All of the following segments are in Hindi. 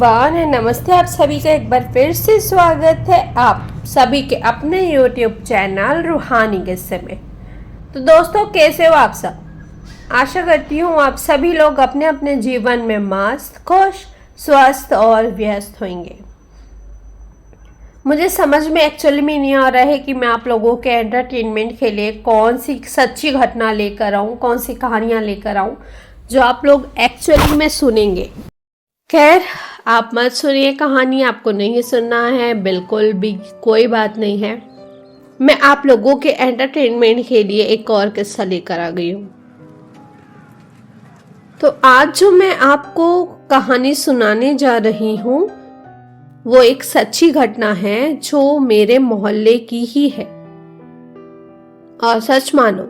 एवरीवन, नमस्ते। आप सभी का एक बार फिर से स्वागत है आप सभी के अपने यूट्यूब चैनल रूहानी किस्से में। तो दोस्तों, कैसे हो आप सब? आशा करती हूँ आप सभी लोग अपने अपने जीवन में मस्त, खुश, स्वस्थ और व्यस्त होंगे। मुझे समझ में एक्चुअली में नहीं आ रहा है कि मैं आप लोगों के एंटरटेनमेंट के लिए कौन सी सच्ची घटना लेकर आऊँ, कौन सी कहानियाँ लेकर आऊँ जो आप लोग एक्चुअली में सुनेंगे। खैर, आप मत सुनिए कहानी, आपको नहीं सुनना है, बिल्कुल भी कोई बात नहीं है। मैं आप लोगों के एंटरटेनमेंट के लिए एक और किस्सा लेकर आ गई हूँ। तो आज जो मैं आपको कहानी सुनाने जा रही हूँ वो एक सच्ची घटना है जो मेरे मोहल्ले की ही है। और सच मानो,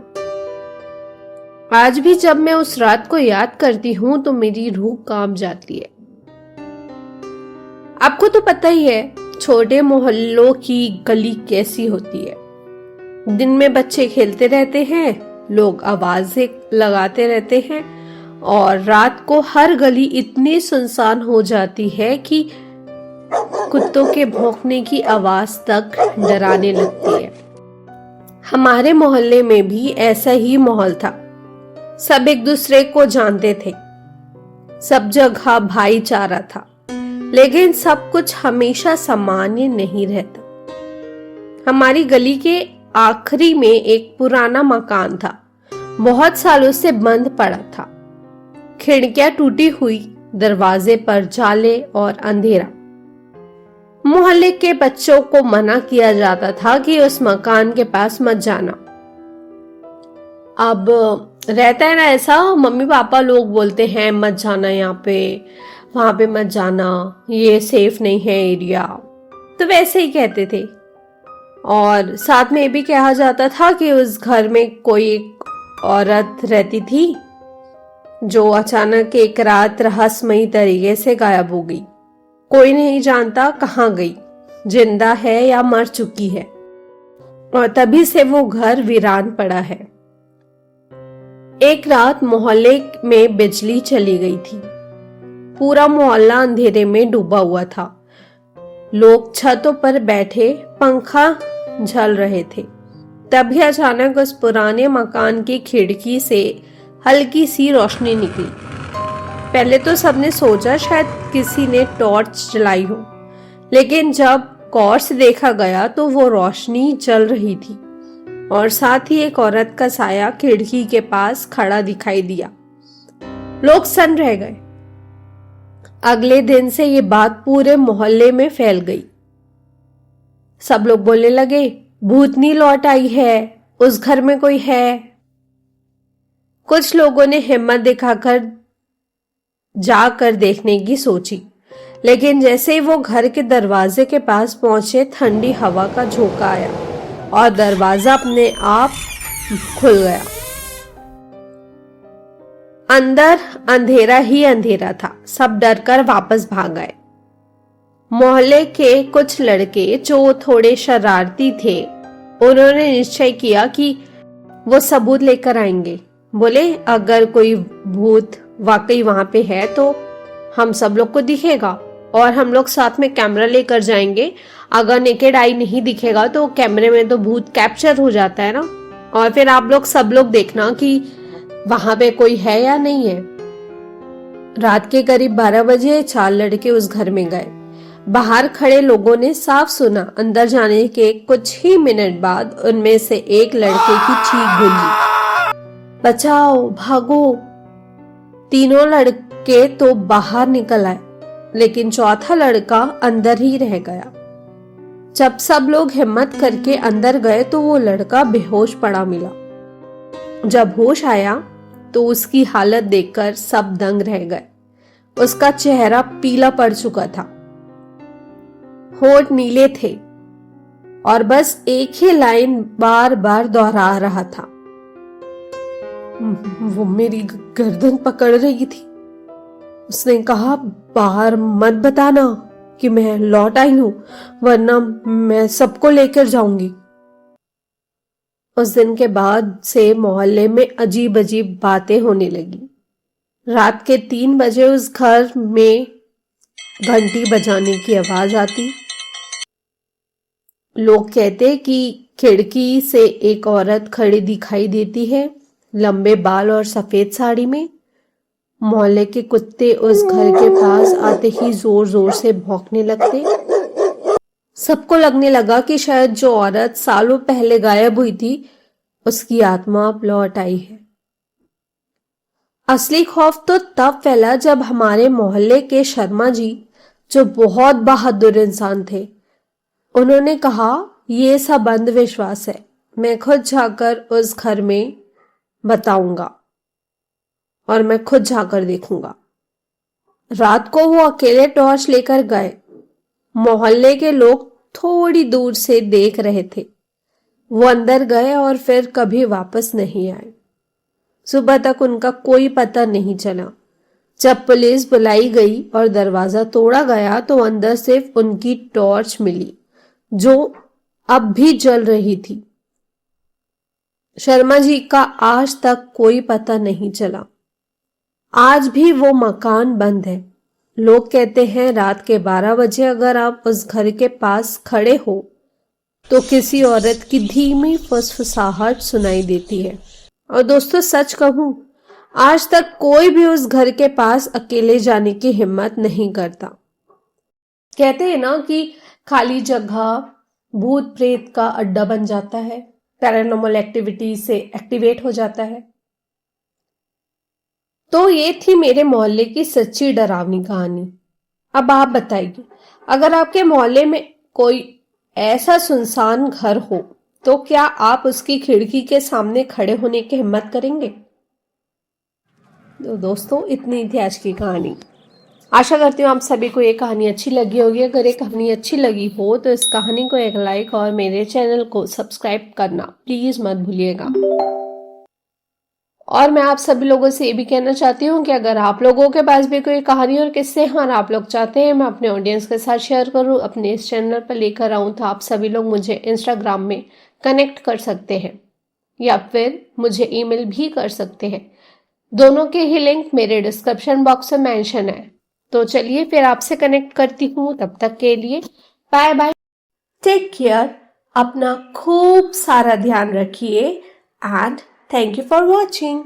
आज भी जब मैं उस रात को याद करती हूँ तो मेरी रूह कांप जाती है। आपको तो पता ही है छोटे मोहल्लों की गली कैसी होती है। दिन में बच्चे खेलते रहते हैं, लोग आवाजें लगाते रहते हैं और रात को हर गली इतनी सुनसान हो जाती है कि कुत्तों के भौंकने की आवाज तक डराने लगती है। हमारे मोहल्ले में भी ऐसा ही माहौल था। सब एक दूसरे को जानते थे, सब जगह भाईचारा था, लेकिन सब कुछ हमेशा सामान्य नहीं रहता। हमारी गली के आखिरी में एक पुराना मकान था, बहुत सालों से बंद पड़ा था। खिड़कियां टूटी हुई, दरवाजे पर जाले और अंधेरा। मोहल्ले के बच्चों को मना किया जाता था कि उस मकान के पास मत जाना। अब रहता है ना ऐसा, मम्मी पापा लोग बोलते हैं मत जाना यहाँ पे, वहां पे मत जाना, ये सेफ नहीं है एरिया, तो वैसे ही कहते थे। और साथ में ये भी कहा जाता था कि उस घर में कोई एक औरत रहती थी जो अचानक एक रात रहस्यमयी तरीके से गायब हो गई। कोई नहीं जानता कहाँ गई, जिंदा है या मर चुकी है, और तभी से वो घर वीरान पड़ा है। एक रात मोहल्ले में बिजली चली गई थी। पूरा मोहल्ला अंधेरे में डूबा हुआ था। लोग छतों पर बैठे पंखा झल रहे थे। तभी अचानक उस पुराने मकान की खिड़की से हल्की सी रोशनी निकली। पहले तो सबने सोचा शायद किसी ने टॉर्च जलाई हो, लेकिन जब गौर से देखा गया तो वो रोशनी जल रही थी और साथ ही एक औरत का साया खिड़की के पास खड़ा दिखाई दिया। लोग सन्न रह गए। अगले दिन से ये बात पूरे मोहल्ले में फैल गई। सब लोग बोलने लगे, भूतनी लौट आई है, उस घर में कोई है। कुछ लोगों ने हिम्मत दिखाकर जाकर देखने की सोची, लेकिन जैसे ही वो घर के दरवाजे के पास पहुंचे, ठंडी हवा का झोंका आया और दरवाजा अपने आप खुल गया। अंदर अंधेरा ही अंधेरा था। सब डरकर वापस भाग गए। मोहल्ले के कुछ लड़के जो थोड़े शरारती थे, उन्होंने निश्चय किया कि वो सबूत लेकर आएंगे। बोले, अगर कोई भूत वाकई वहां पे है तो हम सब लोग को दिखेगा और हम लोग साथ में कैमरा लेकर जाएंगे। अगर नेकेड आई नहीं दिखेगा तो कैमरे में तो भूत कैप्चर हो जाता है ना, और फिर आप लोग सब लोग देखना कि वहां पे कोई है या नहीं है। रात के करीब 12 बजे 4 लड़के उस घर में गए। बाहर खड़े लोगों ने साफ सुना। अंदर जाने के कुछ ही मिनट बाद उनमें से एक लड़के की चीख गूंजी, बचाओ, भागो। तीनों लड़के तो बाहर निकल आए, लेकिन चौथा लड़का अंदर ही रह गया। जब सब लोग हिम्मत करके अंदर गए तो वो लड़का बेहोश पड़ा मिला। जब होश आया तो उसकी हालत देखकर सब दंग रह गए। उसका चेहरा पीला पड़ चुका था, होठ नीले थे और बस एक ही लाइन बार बार दोहरा रहा था, वो मेरी गर्दन पकड़ रही थी। उसने कहा, बाहर मत बताना कि मैं लौट आई हूं, वरना मैं सबको लेकर जाऊंगी। उस दिन के बाद से मोहल्ले में अजीब अजीब बातें होने लगी। रात के 3 बजे उस घर में घंटी बजाने की आवाज आती। लोग कहते कि खिड़की से एक औरत खड़ी दिखाई देती है, लंबे बाल और सफेद साड़ी में। मोहल्ले के कुत्ते उस घर के पास आते ही जोर जोर से भौंकने लगते। सबको लगने लगा कि शायद जो औरत सालों पहले गायब हुई थी उसकी आत्मा अब लौट आई है। असली खौफ तो तब फैला जब हमारे मोहल्ले के शर्मा जी, जो बहुत बहादुर इंसान थे, उन्होंने कहा ये सब अंधविश्वास है, मैं खुद जाकर उस घर में बताऊंगा और मैं खुद जाकर देखूंगा। रात को वो अकेले टॉर्च लेकर गए। मोहल्ले के लोग थोड़ी दूर से देख रहे थे। वो अंदर गए और फिर कभी वापस नहीं आए। सुबह तक उनका कोई पता नहीं चला। जब पुलिस बुलाई गई और दरवाजा तोड़ा गया तो अंदर सिर्फ उनकी टॉर्च मिली, जो अब भी जल रही थी। शर्मा जी का आज तक कोई पता नहीं चला। आज भी वो मकान बंद है। लोग कहते हैं रात के 12 बजे अगर आप उस घर के पास खड़े हो तो किसी औरत की धीमी फुसफुसाहट सुनाई देती है। और दोस्तों सच कहूं, आज तक कोई भी उस घर के पास अकेले जाने की हिम्मत नहीं करता। कहते हैं ना कि खाली जगह भूत प्रेत का अड्डा बन जाता है, पैरानॉर्मल एक्टिविटी से एक्टिवेट हो जाता है। तो ये थी मेरे मोहल्ले की सच्ची डरावनी कहानी। अब आप बताइए, अगर आपके मोहल्ले में कोई ऐसा सुनसान घर हो तो क्या आप उसकी खिड़की के सामने खड़े होने की हिम्मत करेंगे? तो दोस्तों इतनी थी आज की कहानी। आशा करती हूँ आप सभी को ये कहानी अच्छी लगी होगी। अगर ये कहानी अच्छी लगी हो तो इस कहानी को एक लाइक और मेरे चैनल को सब्सक्राइब करना प्लीज मत भूलिएगा। और मैं आप सभी लोगों से ये भी कहना चाहती हूँ कि अगर आप लोगों के पास भी कोई कहानी और किस्से हैं और आप लोग चाहते हैं मैं अपने ऑडियंस के साथ शेयर करूँ, अपने इस चैनल पर लेकर आऊँ, तो आप सभी लोग मुझे इंस्टाग्राम में कनेक्ट कर सकते हैं या फिर मुझे ईमेल भी कर सकते हैं। दोनों के ही लिंक मेरे डिस्क्रिप्शन बॉक्स में मेंशन है। तो चलिए फिर आपसे कनेक्ट करती हूँ। तब तक के लिए बाय बाय, टेक केयर, अपना खूब सारा ध्यान रखिए and thank you for watching.